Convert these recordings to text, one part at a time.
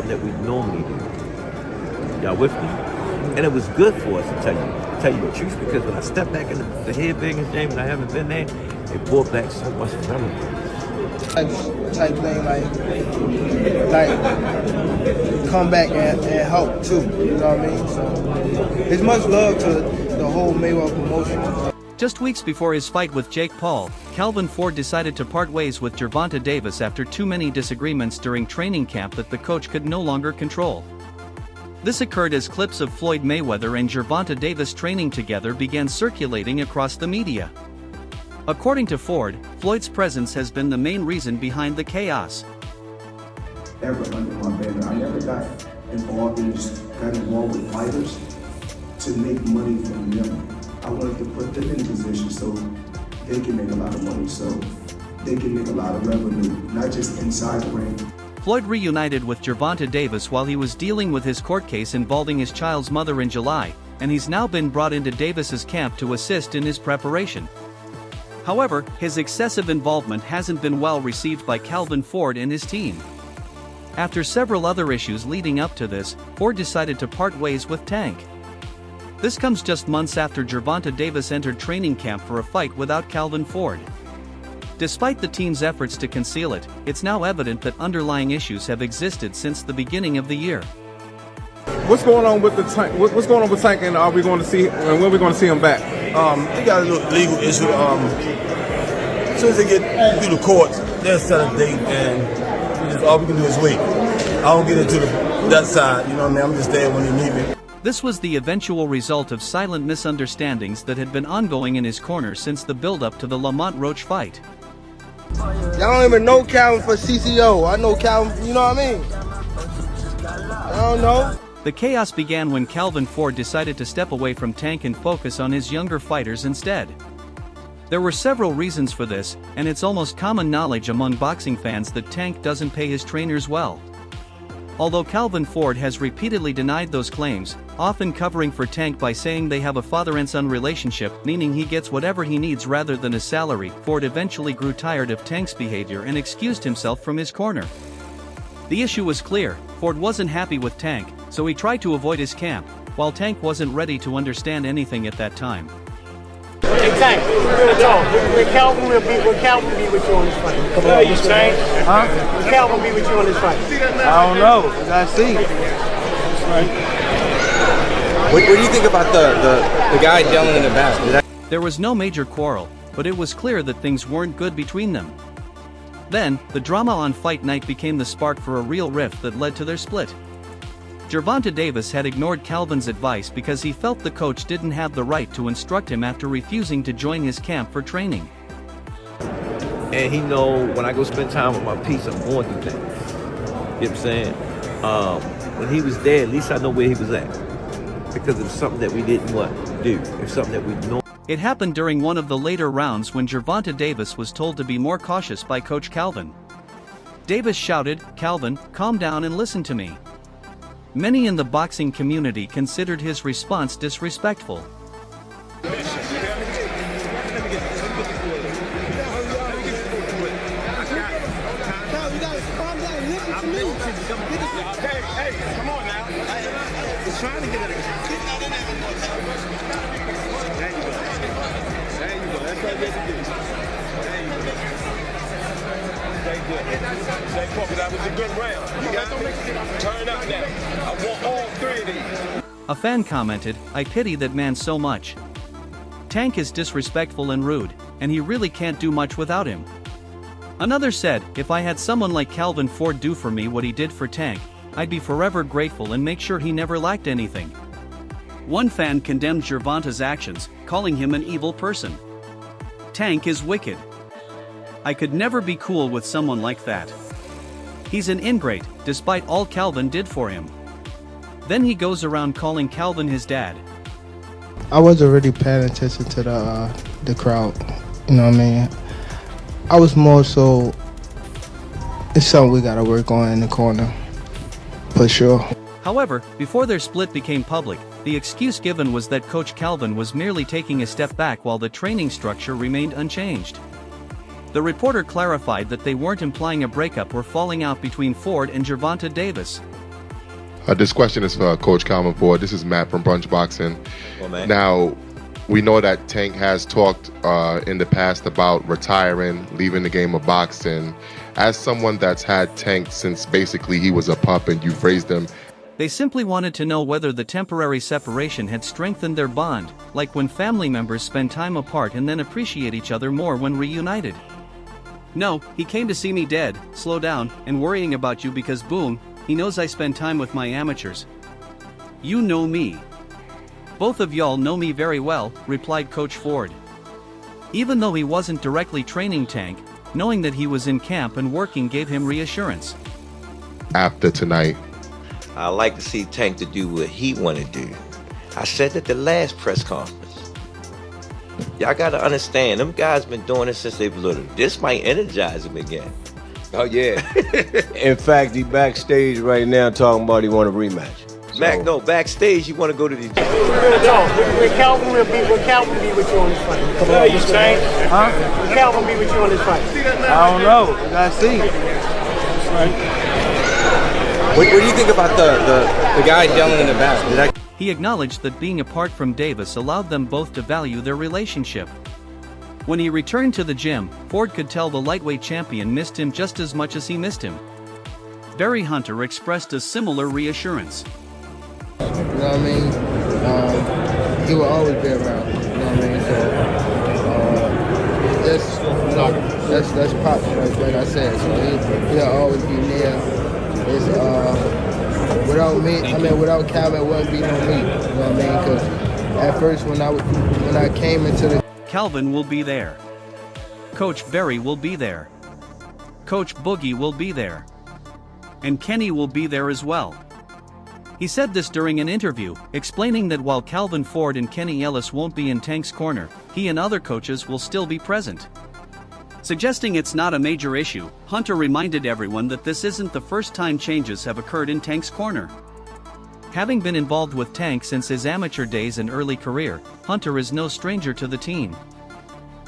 that we normally do. Y'all with me? And it was good for us to tell you the truth, because when I stepped back in the head Vegas game and I haven't been there, it brought back so much memories. Type thing, like come back and help too. You know what I mean? So it's much love to the whole Mayweather promotion. Just weeks before his fight with Jake Paul, Calvin Ford decided to part ways with Gervonta Davis after too many disagreements during training camp that the coach could no longer control. This occurred as clips of Floyd Mayweather and Gervonta Davis training together began circulating across the media. According to Ford, Floyd's presence has been the main reason behind the chaos. Ever under my banner, I never got involved with fighters to make money from them. I wanted to put them in a position so they can make a lot of money, so they can make a lot of revenue, not just inside the ring. Floyd reunited with Gervonta Davis while he was dealing with his court case involving his child's mother in July, and he's now been brought into Davis's camp to assist in his preparation. However, his excessive involvement hasn't been well received by Calvin Ford and his team. After several other issues leading up to this, Ford decided to part ways with Tank. This comes just months after Gervonta Davis entered training camp for a fight without Calvin Ford. Despite the team's efforts to conceal it, it's now evident that underlying issues have existed since the beginning of the year. What's going on with Tank? What's going on with Tank, and are we going to see, and when are we going to see him back? They got a little legal issue. As soon as they get through the courts, they'll set a date, and all we can do is wait. I don't get into that side, you know what I mean? I'm just there when they need me. This was the eventual result of silent misunderstandings that had been ongoing in his corner since the build-up to the Lamont Roach fight. Y'all don't even know Calvin for CCO. I know Calvin, you know what I mean? I don't know. The chaos began when Calvin Ford decided to step away from Tank and focus on his younger fighters instead. There were several reasons for this, and it's almost common knowledge among boxing fans that Tank doesn't pay his trainers well. Although Calvin Ford has repeatedly denied those claims, often covering for Tank by saying they have a father and son relationship, meaning he gets whatever he needs rather than a salary, Ford eventually grew tired of Tank's behavior and excused himself from his corner. The issue was clear: Ford wasn't happy with Tank, so he tried to avoid his camp, while Tank wasn't ready to understand anything at that time. Hey Tank, real talk. Will Calvin be with you on this fight? Come on, you Tank. Huh? Will Calvin be with you on this fight? I don't know. We gotta see. What do you think about the guy yelling in the back? There was no major quarrel, but it was clear that things weren't good between them. Then, the drama on fight night became the spark for a real rift that led to their split. Gervonta Davis had ignored Calvin's advice because he felt the coach didn't have the right to instruct him after refusing to join his camp for training. And he know when I go spend time with my piece, I'm going through things. You know what I'm saying? When he was there, at least I know where he was at. Because it was something that we didn't want to do. It was something that we know. It happened during one of the later rounds when Gervonta Davis was told to be more cautious by Coach Calvin. Davis shouted, "Calvin, calm down and listen to me." Many in the boxing community considered his response disrespectful. That was a good round. You got me? Turn up now. I want all three of these. A fan commented, "I pity that man so much. Tank is disrespectful and rude, and he really can't do much without him." Another said, "If I had someone like Calvin Ford do for me what he did for Tank, I'd be forever grateful and make sure he never lacked anything." One fan condemned Gervonta's actions, calling him an evil person. "Tank is wicked. I could never be cool with someone like that. He's an ingrate, despite all Calvin did for him." Then he goes around calling Calvin his dad. I wasn't really paying attention to the crowd. You know what I mean? I was more so, it's something we gotta work on in the corner, for sure. However, before their split became public, the excuse given was that Coach Calvin was merely taking a step back while the training structure remained unchanged. The reporter clarified that they weren't implying a breakup or falling out between Ford and Gervonta Davis. This question is for Coach Calvin Ford. This is Matt from Brunch Boxing. Well, man. Now, we know that Tank has talked in the past about retiring, leaving the game of boxing. As someone that's had Tank since basically he was a pup and you've raised him. They simply wanted to know whether the temporary separation had strengthened their bond, like when family members spend time apart and then appreciate each other more when reunited. No, he came to see me dead, slow down, and worrying about you because boom, he knows I spend time with my amateurs. You know me. Both of y'all know me very well, replied Coach Ford. Even though he wasn't directly training Tank, knowing that he was in camp and working gave him reassurance. After tonight, I like to see Tank to do what he want to do. I said at the last press conference. Y'all got to understand, them guys been doing this since they were little. This might energize them again. Oh yeah. In fact, he backstage right now talking about he want a rematch. So. Mac, no, backstage you want to go to the gym. Real talk. Will Calvin be with you on this fight? Come on, you saying? Huh? Will Calvin be with you on this fight? I don't know. We gotta see. What do you think about the guy yelling in the back? He acknowledged that being apart from Davis allowed them both to value their relationship. When he returned to the gym, Ford could tell the lightweight champion missed him just as much as he missed him. Barry Hunter expressed a similar reassurance. You know what I mean? He will always be around. You know what I mean? So that's Pop, like I said. So he'll always be there. It's without me, without Calvin, it wouldn't be no me. You know what I mean? Because at first when I came into the Calvin will be there. Coach Barry will be there. Coach Boogie will be there. And Kenny will be there as well. He said this during an interview, explaining that while Calvin Ford and Kenny Ellis won't be in Tank's corner, he and other coaches will still be present. Suggesting it's not a major issue, Hunter reminded everyone that this isn't the first time changes have occurred in Tank's corner. Having been involved with Tank since his amateur days and early career, Hunter is no stranger to the team.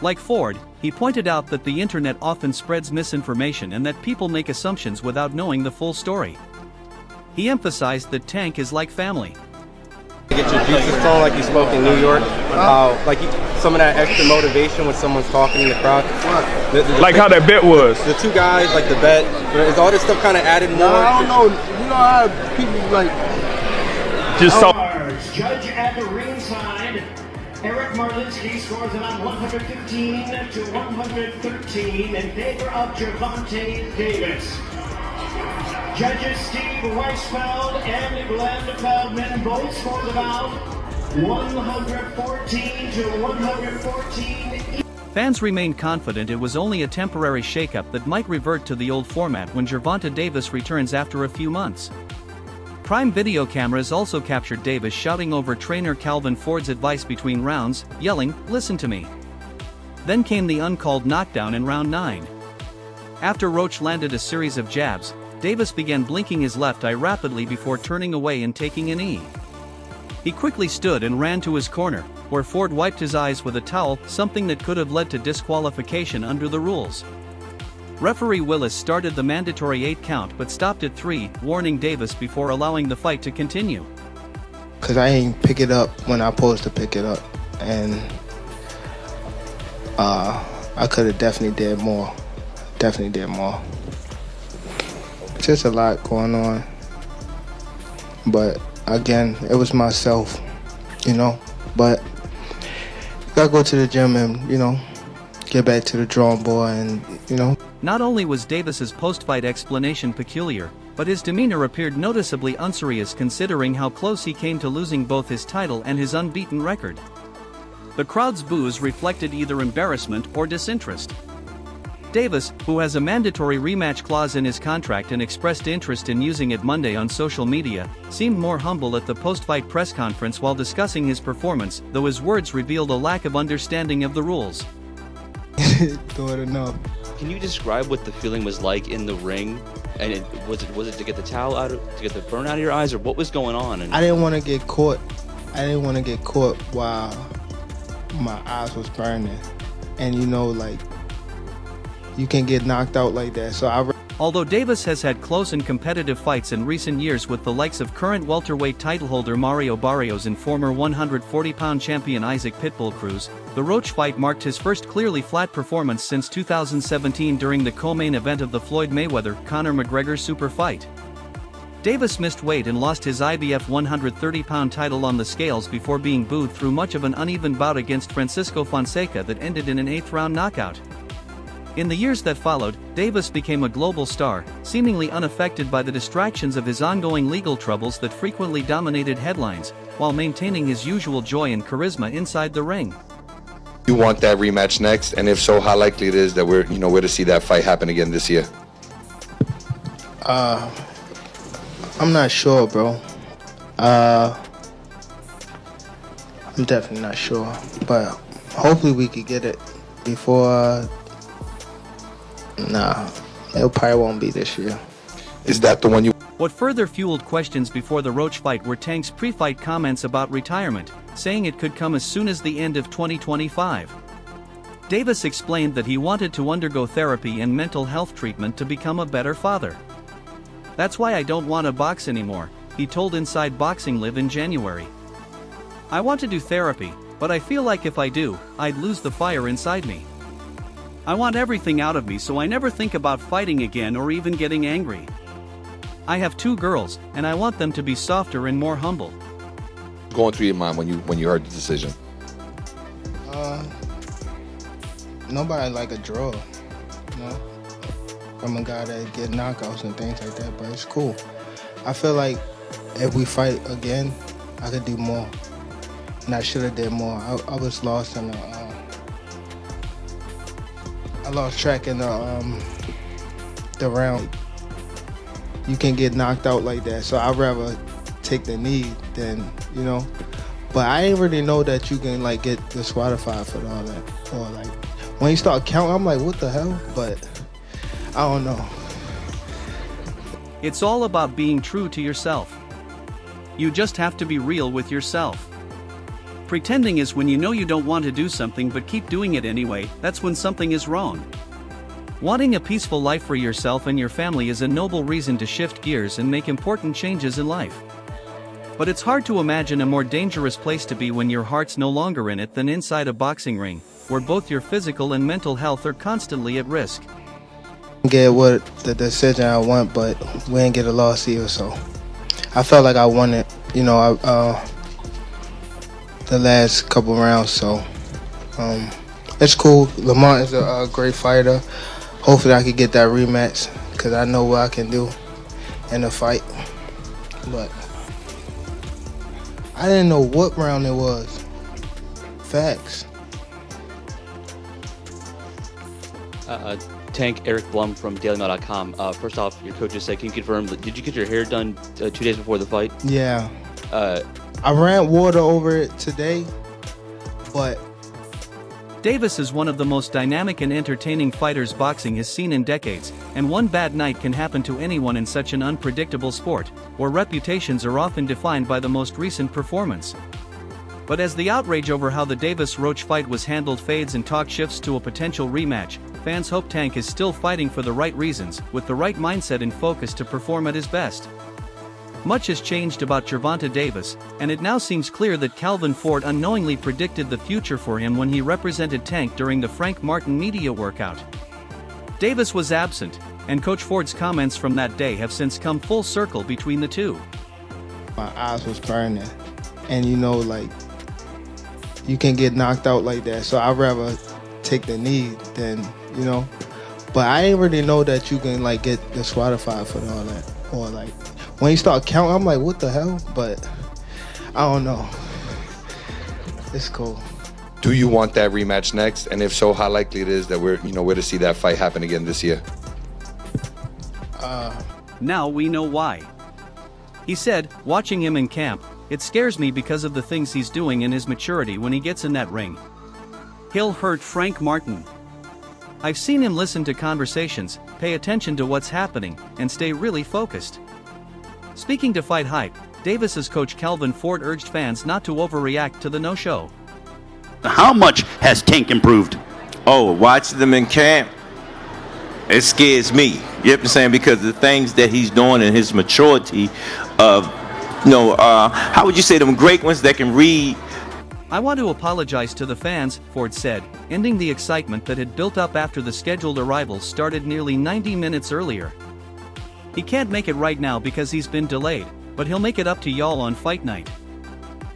Like Ford, he pointed out that the internet often spreads misinformation and that people make assumptions without knowing the full story. He emphasized that Tank is like family. Get your juices flowing like you spoke in New York. Some of that extra motivation when someone's talking in the crowd. Like how that bet was. The two guys, like the bet. Is all this stuff kind of added more? I don't know. You know how people like. Just so. Judge at the ringside, Eric Marlinsky scores it on 115 to 113 in favor of Gervonta Davis. Judges Steve Weisfeld and Glenn Feldman both scored about 114 to 114. Fans remained confident it was only a temporary shakeup that might revert to the old format when Gervonta Davis returns after a few months. Prime video cameras also captured Davis shouting over trainer Calvin Ford's advice between rounds, yelling, "Listen to me." Then came the uncalled knockdown in round 9. After Roach landed a series of jabs, Davis began blinking his left eye rapidly before turning away and taking a knee. He quickly stood and ran to his corner, where Ford wiped his eyes with a towel, something that could have led to disqualification under the rules. Referee Willis started the mandatory 8 count but stopped at 3, warning Davis before allowing the fight to continue. Cause I ain't pick it up when I supposed to pick it up, and I could have definitely did more. Just a lot going on, but again, it was myself, you know. But gotta go to the gym and get back to the drawing board, and Not only was Davis's post-fight explanation peculiar, but his demeanor appeared noticeably unserious considering how close he came to losing both his title and his unbeaten record. The crowd's boos reflected either embarrassment or disinterest. Davis, who has a mandatory rematch clause in his contract and expressed interest in using it Monday on social media, seemed more humble at the post-fight press conference while discussing his performance, though his words revealed a lack of understanding of the rules. Do it enough. Can you describe what the feeling was like in the ring? And was it to get the towel out, to get the burn out of your eyes, or what was going on? I didn't want to get caught. While my eyes was burning, and you can get knocked out like that. So Although Davis has had close and competitive fights in recent years with the likes of current welterweight titleholder Mario Barrios and former 140-pound champion Isaac Pitbull Cruz, the Roach fight marked his first clearly flat performance since 2017 during the co-main event of the Floyd Mayweather-Conor McGregor super fight. Davis missed weight and lost his IBF 130-pound title on the scales before being booed through much of an uneven bout against Francisco Fonseca that ended in an 8th-round knockout. In the years that followed, Davis became a global star, seemingly unaffected by the distractions of his ongoing legal troubles that frequently dominated headlines, while maintaining his usual joy and charisma inside the ring. You want that rematch next, and if so, how likely it is that we're to see that fight happen again this year? I'm not sure, bro. I'm definitely not sure, but hopefully we could get it before. Nah, it probably won't be this year. Is that the one you... What further fueled questions before the Roach fight were Tank's pre-fight comments about retirement, saying it could come as soon as the end of 2025. Davis explained that he wanted to undergo therapy and mental health treatment to become a better father. "That's why I don't want to box anymore," he told Inside Boxing Live in January. "I want to do therapy, but I feel like if I do, I'd lose the fire inside me. I want everything out of me so I never think about fighting again or even getting angry. I have 2 girls, and I want them to be softer and more humble." Going through your mind when you heard the decision? Nobody like a draw, from a guy that get knockouts and things like that, but it's cool. I feel like if we fight again, I could do more, and I should have did more. I was lost in I lost track in the round. You can get knocked out like that, so I'd rather take the knee than, But I didn't really know that you can get disqualified for all that. Or when you start counting, I'm like, what the hell? But I don't know. It's all about being true to yourself. You just have to be real with yourself. Pretending is when you know you don't want to do something but keep doing it anyway. That's when something is wrong. Wanting a peaceful life for yourself and your family is a noble reason to shift gears and make important changes in life. But it's hard to imagine a more dangerous place to be when your heart's no longer in it than inside a boxing ring, where both your physical and mental health are constantly at risk. Get what the decision I want, but we didn't get a loss either, so I felt like I won it, the last couple rounds, so it's cool. Lamont is a great fighter. Hopefully I can get that rematch, because I know what I can do in a fight. But I didn't know what round it was. Facts. Tank, Eric Blum from DailyMail.com. First off, your coach just said, can you confirm, did you get your hair done 2 days before the fight? Yeah. I ran water over it today, but... Davis is one of the most dynamic and entertaining fighters boxing has seen in decades, and one bad night can happen to anyone in such an unpredictable sport, where reputations are often defined by the most recent performance. But as the outrage over how the Davis-Roach fight was handled fades and talk shifts to a potential rematch, fans hope Tank is still fighting for the right reasons, with the right mindset and focus to perform at his best. Much has changed about Gervonta Davis, and it now seems clear that Calvin Ford unknowingly predicted the future for him when he represented Tank during the Frank Martin media workout. Davis was absent, and Coach Ford's comments from that day have since come full circle between the two. My eyes was burning, and you can get knocked out like that, so I'd rather take the knee than, But I didn't really know that you can get disqualified for all that, or when you start counting, I'm like, what the hell? But I don't know. It's cool. Do you want that rematch next? And if so, how likely it is that we're to see that fight happen again this year? Now we know why. He said, watching him in camp, it scares me because of the things he's doing and his maturity when he gets in that ring. He'll hurt Frank Martin. I've seen him listen to conversations, pay attention to what's happening, and stay really focused. Speaking to Fight Hype, Davis's coach Calvin Ford urged fans not to overreact to the no-show. How much has Tank improved? Oh, watching them in camp, it scares me. You know what I'm saying? Because the things that he's doing and his maturity of, how would you say them great ones that can read? I want to apologize to the fans, Ford said, ending the excitement that had built up after the scheduled arrivals started nearly 90 minutes earlier. He can't make it right now because he's been delayed, but he'll make it up to y'all on fight night.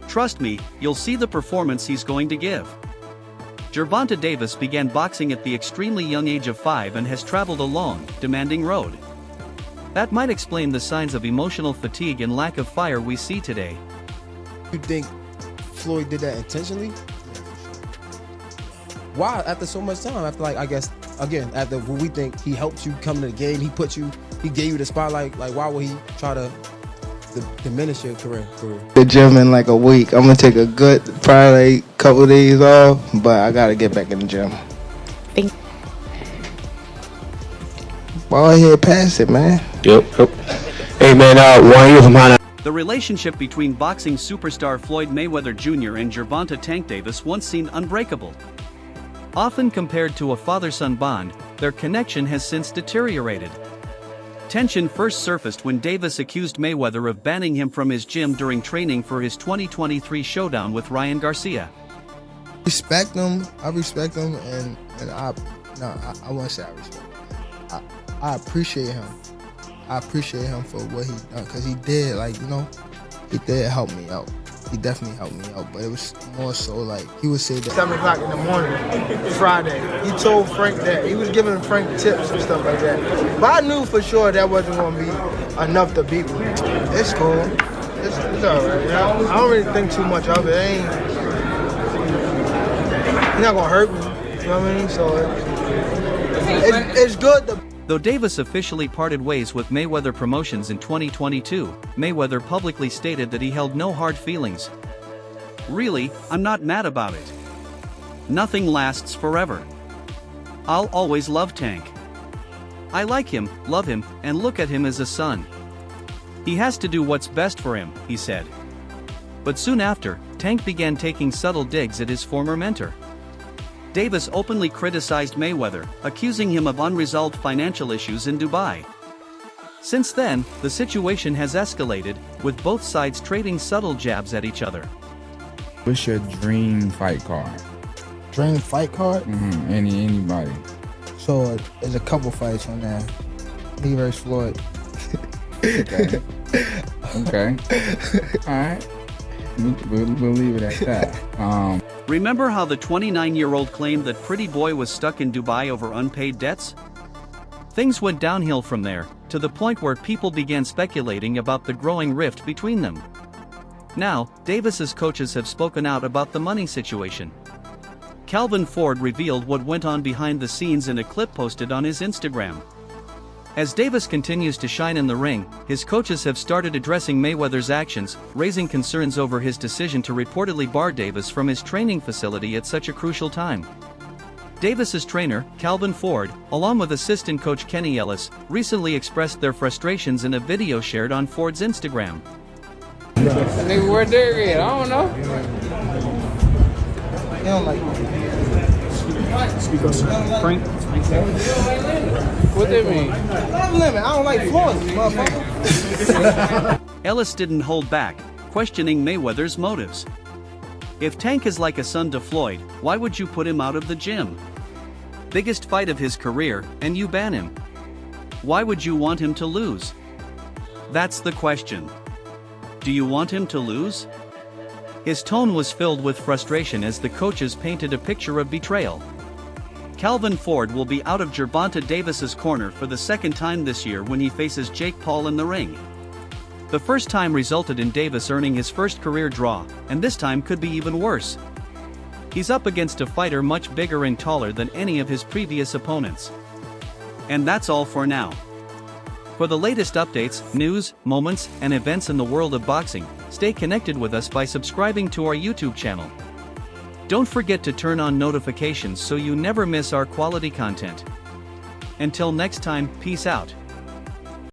Trust me, you'll see the performance he's going to give. Gervonta Davis began boxing at the extremely young age of 5 and has traveled a long, demanding road. That might explain the signs of emotional fatigue and lack of fire we see today. You think Floyd did that intentionally? Why, after so much time? After, like, I guess, again, after what we think he helped you come to the game, he gave you the spotlight, like, why would he try to diminish your career? The gym in like a week. I'm gonna take a good, probably couple days off, but I gotta get back in the gym. Ball here, pass it, man. Yep. Hey, man, 1 year from now. The relationship between boxing superstar Floyd Mayweather Jr. and Gervonta "Tank" Davis once seemed unbreakable. Often compared to a father-son bond, their connection has since deteriorated. Tension first surfaced when Davis accused Mayweather of banning him from his gym during training for his 2023 showdown with Ryan Garcia. I respect him, and I won't say I respect him. I appreciate him. I appreciate him for what he done, because he did, he did help me out. He definitely helped me out, but it was more so like, he would say that 7 o'clock in the morning, Friday. He told Frank that. He was giving Frank tips and stuff like that. But I knew for sure that wasn't going to be enough to beat me. It's cool. It's all right. I don't really think too much of it. He's not going to hurt me. You know what I mean? So it's good to... Though Davis officially parted ways with Mayweather Promotions in 2022, Mayweather publicly stated that he held no hard feelings. Really, I'm not mad about it. Nothing lasts forever. I'll always love Tank. I like him, love him, and look at him as a son. He has to do what's best for him, he said. But soon after, Tank began taking subtle digs at his former mentor. Davis openly criticized Mayweather, accusing him of unresolved financial issues in Dubai. Since then, the situation has escalated, with both sides trading subtle jabs at each other. What's your dream fight card? Dream fight card? Anybody. So there's a couple fights on there. Me versus Floyd. Okay. All right. We'll leave it at that. Remember how the 29-year-old claimed that Pretty Boy was stuck in Dubai over unpaid debts? Things went downhill from there, to the point where people began speculating about the growing rift between them. Now, Davis's coaches have spoken out about the money situation. Calvin Ford revealed what went on behind the scenes in a clip posted on his Instagram. As Davis continues to shine in the ring, his coaches have started addressing Mayweather's actions, raising concerns over his decision to reportedly bar Davis from his training facility at such a crucial time. Davis's trainer, Calvin Ford, along with assistant coach Kenny Ellis, recently expressed their frustrations in a video shared on Ford's Instagram. Nigga, where Derek at? I don't know. He don't like Speak up, Frank. What that mean? I don't like Floyd, motherfucker. Ellis didn't hold back, questioning Mayweather's motives. If Tank is like a son to Floyd, why would you put him out of the gym? Biggest fight of his career, and you ban him. Why would you want him to lose? That's the question. Do you want him to lose? His tone was filled with frustration as the coaches painted a picture of betrayal. Calvin Ford will be out of Gervonta Davis's corner for the second time this year when he faces Jake Paul in the ring. The first time resulted in Davis earning his first career draw, and this time could be even worse. He's up against a fighter much bigger and taller than any of his previous opponents. And that's all for now. For the latest updates, news, moments, and events in the world of boxing, stay connected with us by subscribing to our YouTube channel. Don't forget to turn on notifications so you never miss our quality content. Until next time, peace out.